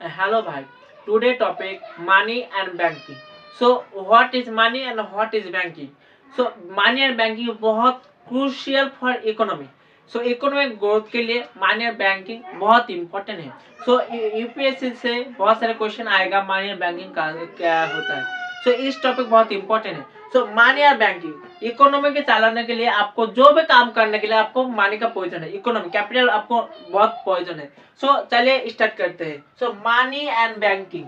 Hello, bhai. Today topic money and banking. So, what is money and what is banking? So, money and banking बहुत crucial for economy. So, economic growth के लिए money and banking बहुत important है. So, UPSC से बहुत सारे question आएगा money और बैंकिंग का क्या होता है. So, इस टॉपिक बहुत इंपॉर्टेंट है. सो मनी और बैंकिंग इकोनॉमी के चलाने के लिए आपको जो भी काम करने के लिए आपको मनी का प्रयोजन है. इकोनॉमी कैपिटल आपको बहुत प्रयोजन है. सो चलिए स्टार्ट करते हैं. So money and banking.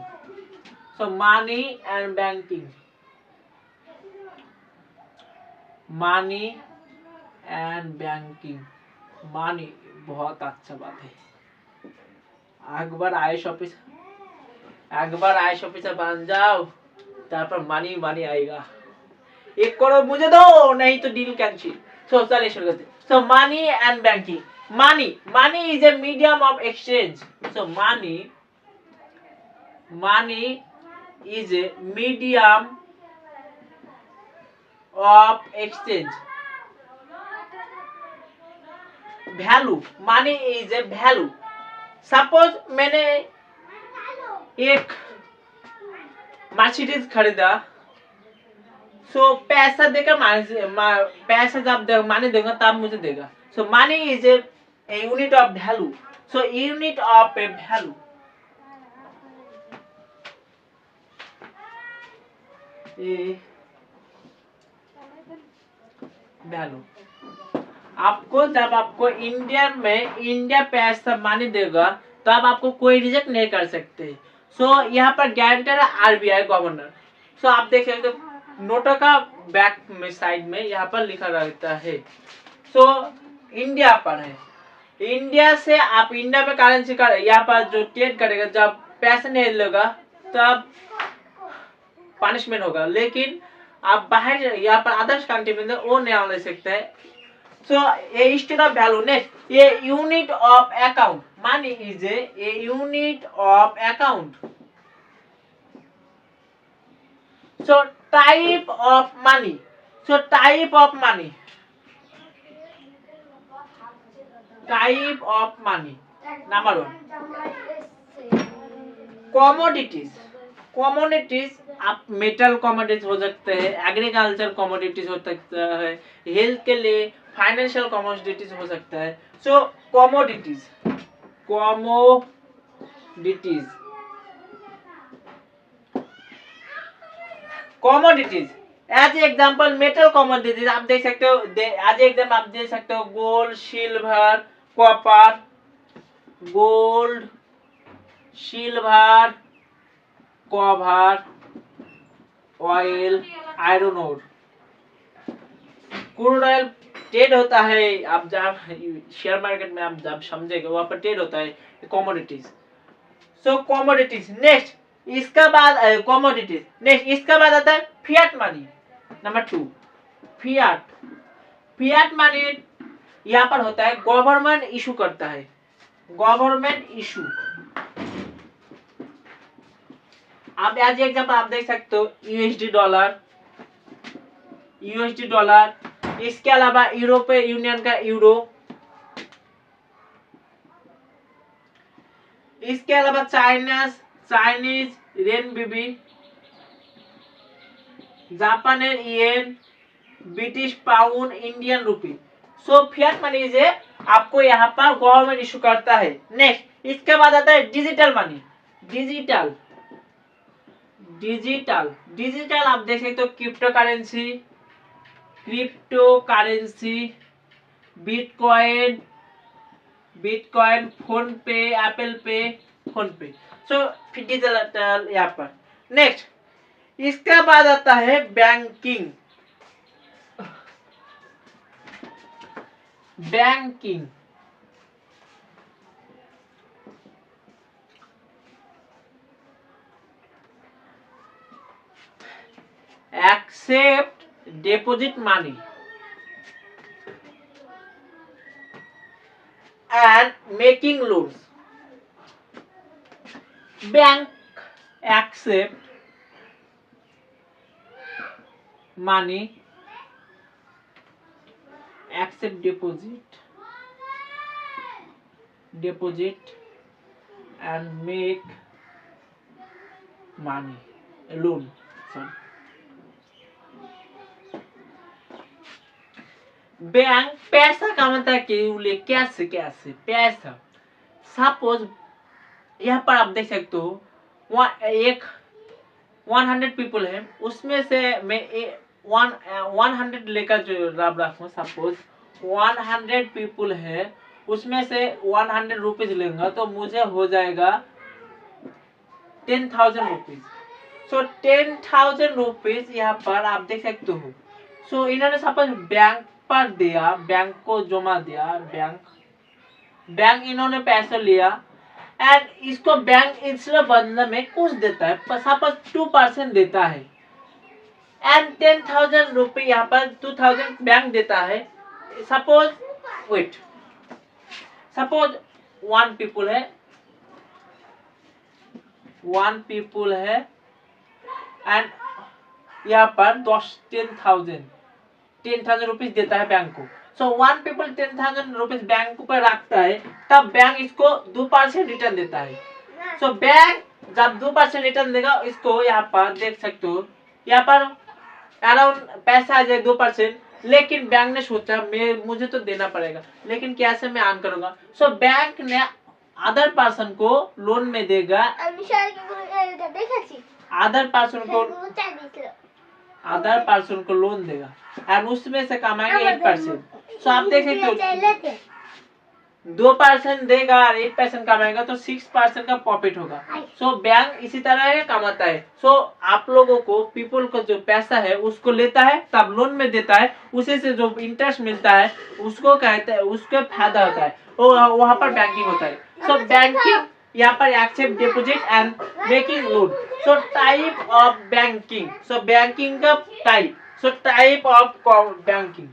So money and banking. Money and banking. Money बहुत अच्छा बात है. एक बार आईएएस ऑफिसर बन जाओ तारपर मनी मनी आएगा. एक करोड़ मुझे दो नहीं तो डील कैंसिल. सो चलिए शुरू करते. So money and banking. Money is a medium of exchange. So money is a medium of exchange. Value. Money is a value. Suppose मैंने एक मर्सिडीज खरीदा. सो पैसा देकर पैसा जब मनी देगा तब मुझे देगा. So money is a unit of value. So unit of a value. Value. आपको जब आपको इंडिया पैसा मनी देगा तब आपको कोई रिजेक्ट नहीं कर सकते. सो यहाँ पर गारंटर है आरबीआई गवर्नर. सो आप देख सकते हो नोटों का बैक में साइड में यहाँ पर लिखा रहता है. सो इंडिया पर है. इंडिया से आप इंडिया में करेंसी का यहाँ पर जो ट्रेड करेगा जब पैसा नहीं लेगा तब पनिशमेंट होगा. लेकिन आप बाहर यहाँ पर अदर्स कंट्री में वो नहीं ले सकते हैं. सो ये स्टेट ऑफ वैल्यू. नेक्स्ट ये unit of account. Money is a unit of account. So type of money. So type of money. Type of money. Number 1 commodities. Commodities आप मेटल कमोडिटीज हो सकते हैं, एग्रीकल्चर कमोडिटीज हो सकता है, health के लिए फाइनेंशियल कमोडिटीज हो सकता है. So commodities. Commodities. Commodities as example metal commodities आप देख सकते हो. एज एग्जांपल आप दे सकते हो gold, silver, copper. Gold, silver, copper, oil, iron ore. Crude oil trade होता है. आप जब शेयर मार्केट में आप जब समझेंगे वहां पर ट्रेड होता है कमोडिटीज. सो कमोडिटीज. नेक्स्ट इसका बाद कमोडिटीज. नेक्स्ट इसका बाद आता है fiat money. Number 2 fiat. Fiat money यहाँ पर होता है गवर्नमेंट इशू करता है. Government issue. आप एज एग्जांपल आप देख सकते हो यूएसडी डॉलर. USD dollar. इसके अलावा यूरोपीय यूनियन का यूरो. इसके अलावा चाइनीज रेनबीबी, जापानेर येन, ब्रिटिश पाउंड, इंडियन रूपी. सो फिएट मनी से आपको यहाँ पर गवर्नमेंट इशू करता है. नेक्स्ट इसके बाद आता है digital money. Digital. Digital. Digital आप देख सकते हो क्रिप्टो करेंसी, बिटकॉइन, फोन पे, एप्पल पे, फोन पे. सो डिजिटल यहाँ पर. नेक्स्ट इसके बाद आता है banking. Banking. accept deposit money and making loans. Bank accept money, accept deposit and make मानी लोन सॉरी बैंक पैसा कमाता है केवल कैसे कैसे पैसा सपोज यहाँ पर आप देख सकते हो एक 100 पीपल है उसमें से मैं 100 लेकर जो रब रखूँ सपोज 100 पीपल है उसमें से 100 रुपीज लेंगे तो मुझे हो जाएगा 10,000 रुपीज। सो 10,000 रुपीज यहाँ पर आप देख सकते हो। सो इन्होंने सपोज बैंक पर दिया बैंक को जमा दिया बैंक इन्होंने पैसा लिया एंड इसको बैंक इसके बदले में कुछ देता है सपोज 2% देता है एंड 10,000 रुपये यहाँ पर 2,000 बैंक देता है। Suppose wait suppose one people है एंड यहाँ पर 10,000 रुपीज देता है बैंक को। So one people 10,000 rupees bank पर रखता है तब बैंक इसको 2% रिटर्न देता है। सो बैंक जब 2% रिटर्न देगा इसको यहाँ पर देख सकते हो यहाँ पर अराउंड पैसा आ जाए 2%, लेकिन बैंक ने सोचा मुझे तो देना पड़ेगा लेकिन कैसे मैं अर्न करूंगा। सो बैंक ने अदर पर्सन को लोन में देगा अदर पर्सन को लोन देगा एंड उसमें से कमाएंगे 8%। सो आप देख सकते हो 2% देगा और 8% कमाएगा तो 6% का प्रॉफिट होगा। सो बैंक इसी तरह कमाता है। सो आप लोगों को पीपल को जो पैसा है उसको लेता है तब लोन में देता है उसी से जो इंटरेस्ट मिलता है उसको कहते हैं उसका फायदा होता है वहां पर बैंकिंग होता है। सो बैंकिंग यहाँ पर accept deposit and making loan. So type of banking so banking का type so type of banking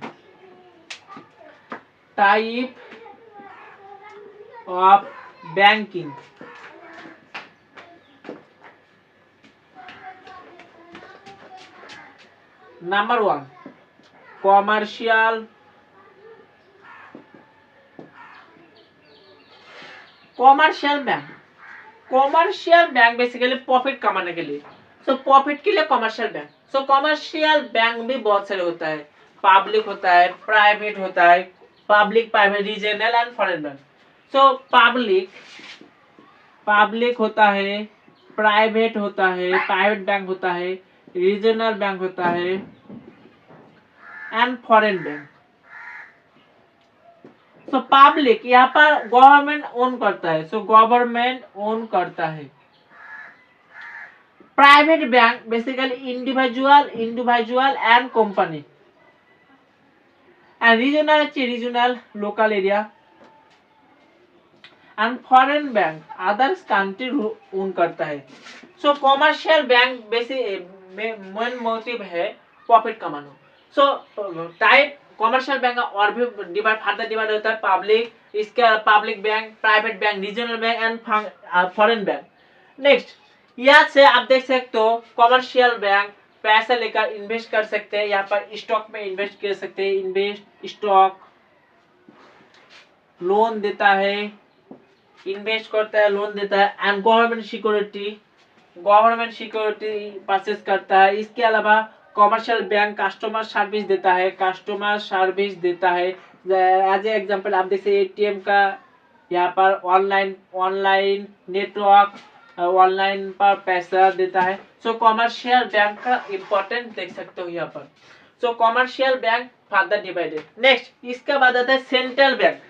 type of banking number 1 commercial bank basically profit कमाने के लिए। सो प्रॉफिट के लिए commercial bank. So commercial bank भी बहुत सारे होता है पब्लिक होता है प्राइवेट होता है public private regional and foreign bank. So public होता है प्राइवेट होता है प्राइवेट बैंक होता है रीजनल बैंक होता है and foreign bank. So public यहाँ पर गवर्नमेंट ओन करता है। सो गवर्नमेंट ओन करता है। Private bank basically individual and company and regional local area and foreign bank others country own करता है। So commercial bank main motive है profit कमाना। सो टाइप कॉमर्शियल बैंक का और भी फर्दर डिवाइड होता है पब्लिक इसका public bank private bank regional bank and foreign bank. Next यहाँ से आप देख सकते हो कॉमर्शियल बैंक पैसा लेकर इन्वेस्ट कर सकते हैं। यहाँ पर स्टॉक में इन्वेस्ट कर सकते हैं इन्वेस्ट स्टॉक लोन देता है इन्वेस्ट करता है लोन देता है एंड गवर्नमेंट सिक्योरिटी परचेस करता है। इसके अलावा कॉमर्शियल बैंक कस्टमर सर्विस देता है एज ए एग्जांपल आप देख सकते एटीएम का यहाँ पर ऑनलाइन नेटवर्क ऑनलाइन पर पैसा देता है। सो कॉमर्शियल बैंक का इम्पोर्टेंट देख सकते हो यहाँ पर। So commercial bank further divided. Next इसके बाद आता है central bank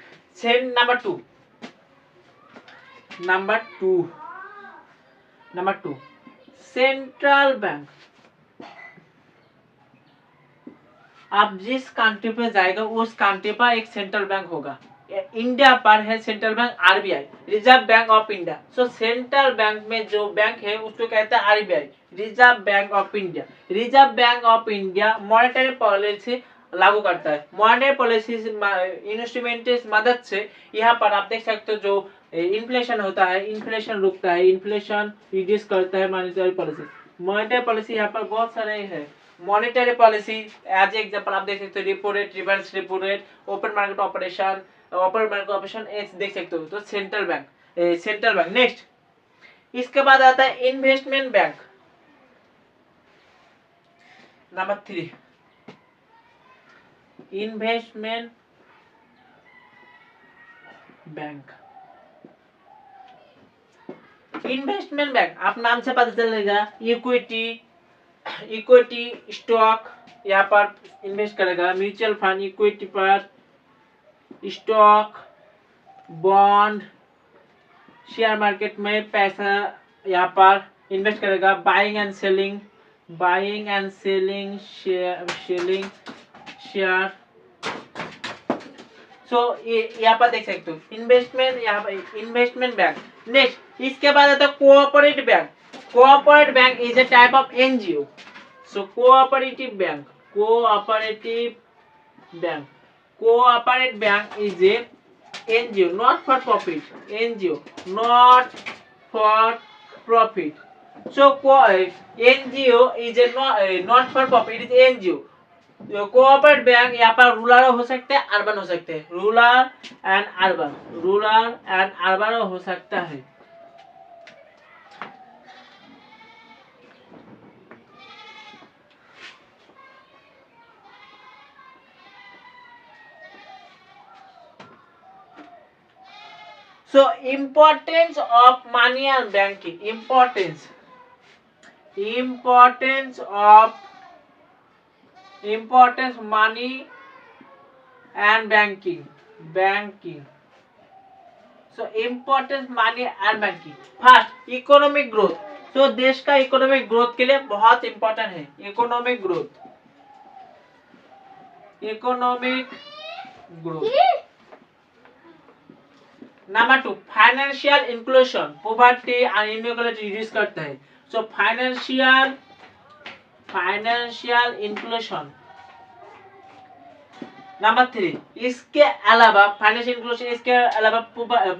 number two central bank. आप जिस कंट्री पे जाएगा उस कंट्री पर एक सेंट्रल बैंक होगा। इंडिया पर है central bank RBI reserve bank of India. So central bank में जो बैंक है उसको कहते हैं RBI reserve bank of India. Reserve bank of India monetary policy लागू करता है। मॉनेटरी पॉलिसी इंस्ट्रूमेंट की मदद से यहाँ पर आप देख सकते हो जो इन्फ्लेशन होता है इन्फ्लेशन रुकता है इन्फ्लेशन रिड्यूस करता है। मॉनेटरी पॉलिसी यहाँ पर बहुत सारे है। मॉनेटरी पॉलिसी एज एग्जांपल आप देख सकते हो repo rate reverse repo rate open market operation देख सकते हो। तो सेंट्रल बैंक नेक्स्ट इसके बाद आता है investment bank. Number 3 investment bank. Investment bank आप नाम से पता चलेगा, इक्विटी इक्विटी स्टॉक यहाँ पर इन्वेस्ट करेगा, म्यूचुअल फंड इक्विटी पर, स्टॉक बॉन्ड शेयर मार्केट में पैसा यहाँ पर इन्वेस्ट करेगा, बाइंग एंड सेलिंग शेयर। सो यहाँ पर देख सकते हो इन्वेस्टमेंट, यहाँ पर इन्वेस्टमेंट बैंक। नेक्स्ट इसके बाद आता है cooperative bank. Cooperative bank is a type of NGO. So cooperative bank is a NGO, not for profit. NGO, not for profit. So, NGO is a not for profit. It is NGO. Cooperative bank यहाँ पर rural हो सकते हैं, urban हो सकते हैं, rural and urban हो सकता है। So importance of money and banking. Importance money and banking. So importance money and banking. First economic growth. So देश का इकोनॉमिक ग्रोथ के लिए बहुत इंपॉर्टेंट है economic growth. Number 2 financial inclusion, poverty and inequality reduce करता है। So financial inclusion. Number 3 इसके अलावा फाइनेंशियल इंक्लूजन, इसके अलावा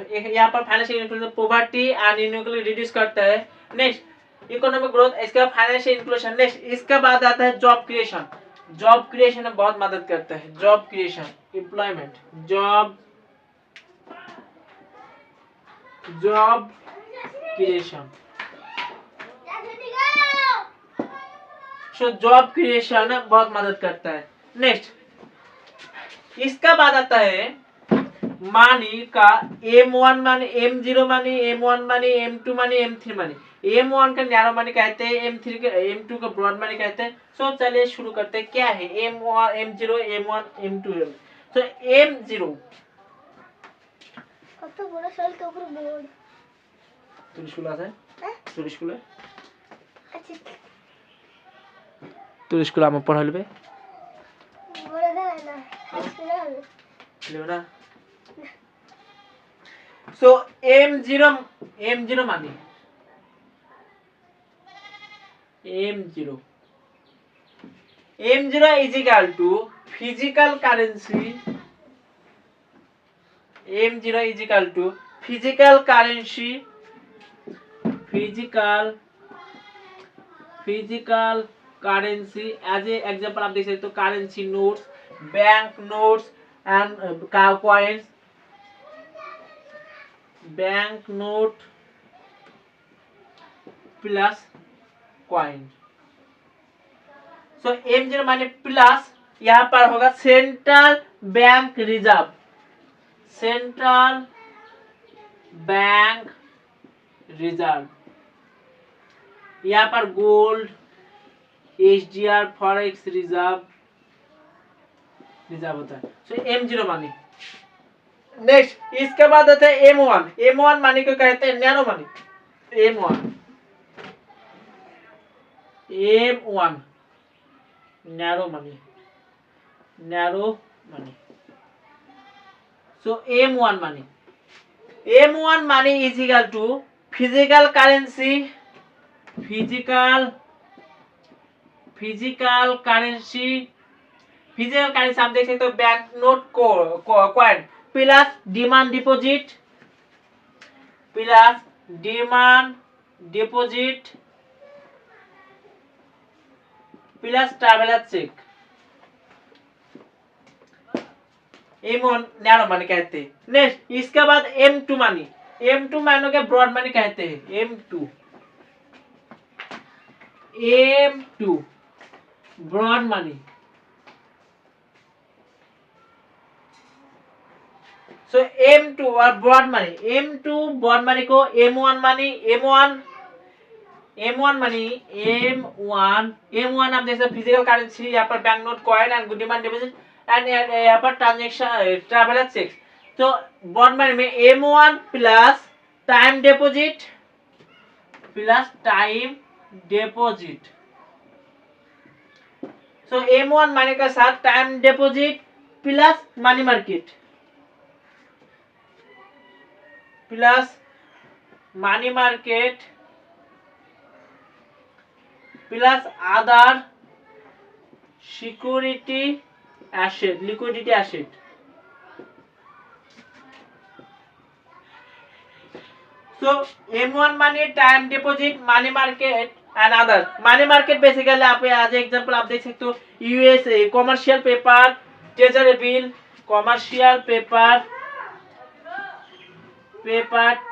यहाँ पर financial inclusion poverty and inequality reduce करता है। नेक्स्ट इकोनॉमिक ग्रोथ, इसके बाद फाइनेंशियल इंक्लूजन। नेक्स्ट इसके बाद आता है जॉब क्रिएशन में बहुत मदद करता है। Job creation, employment, job creation. So job creation बहुत मदद करता है। नेक्स्ट इसका बाद आता है मनी का M1 money, M0 money, M1 money, M2 money, M3 money. M1 का नैरो मनी कहते हैं, M2 का ब्रॉड मनी कहते हैं। सो चलिए शुरू करते हैं। क्या है M1, M0, M1, M2। सो M0 কত বড় শৈল তো উপরে বোর্ড তোর স্কুল আছে? তোর স্কুলে আচ্ছা তোর স্কুলে আমার পড়াইবে? বড় দেয় না আজকে না না। সো M0 মানে M0 is equal to physical currency. M0 is equal to physical currency as a example आप देख सकते हो currency notes, bank notes and coins, bank note plus coin। So M0 माने प्लस, यहाँ पर होगा सेंट्रल बैंक रिजर्व, यहाँ पर गोल्ड, SDR, फॉरेक्स रिजर्व होता है। सो M0 मानी। नेक्स्ट इसके बाद आता है M1 मानी को कहते हैं narrow money. M1 narrow money. So M1 money is equal to physical currency आप देख सकते हो bank note coin plus demand deposit plus traveller cheque. M1 narrow money कहते हैं। नेक्स्ट इसके बाद M2 मनी के ब्रॉड मनी कहते हैं। M2 broad money. सो M2 और broad money, M2 broad money को M1 money, M1 money, M1 आप देख सकते फिजिकल करेंसी, यहाँ पर bank note, coin and good demand deposit and यहाँ पर ट्रांजेक्शन ट्रैवलर चेक्स। तो बॉन्ड मनी में M1 plus time deposit so M1 money के साथ time deposit plus money market plus other security asset, liquidity asset. So M1 money, time deposit, money market and other. Money market basically आप as example आप देख सकते हो USA commercial paper, treasury bill, commercial paper,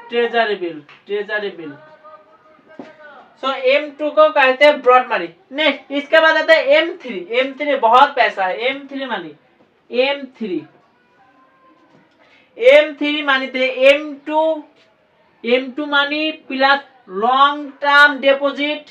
treasury bill. सो M2 को कहते हैं broad money. Next इसके बाद आता है M3 बहुत पैसा है। M3 मनी थे M2 money plus long term deposit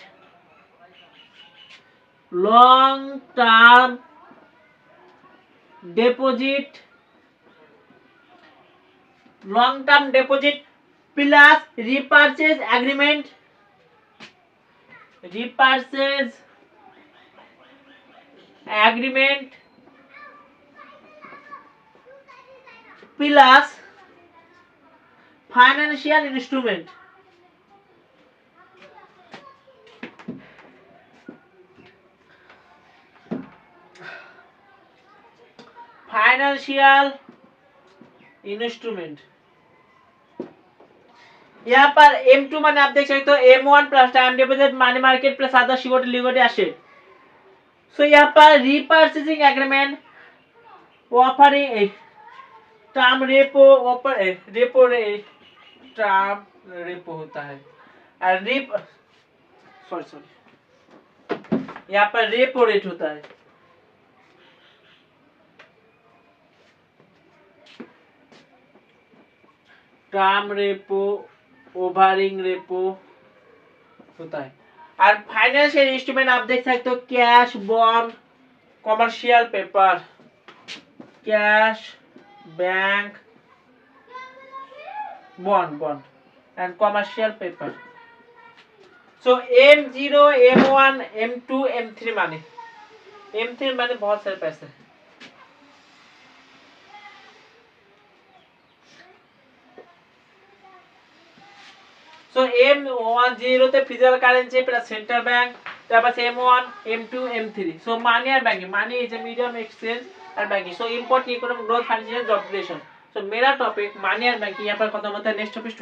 plus repurchase agreement plus financial instrument. यहाँ पर M2 मैंने आप देख सकते हो M1 plus time deposit, money market plus other security liquidity asset. So यहाँ पर repurchasing agreement, offering term repo होता है और यहाँ पर रेपो रेट होता है। टर्म रेपो, ओवरिंग रेपो होता है। और फाइनेंशियल इंस्ट्रूमेंट आप देख सकते हो cash, bond, commercial paper, cash, bank, bond and commercial paper. So M0, M1, M2, M3 माने बहुत सारे पैसे। सो M10 তে physical currency plus central bank, তারপর M1, M2, M3। So money और banking, money is a medium exchange and banking. So import economic growth, financial job creation. So मेरा topic money और banking यहाँ पर खत्म होता है। Next topic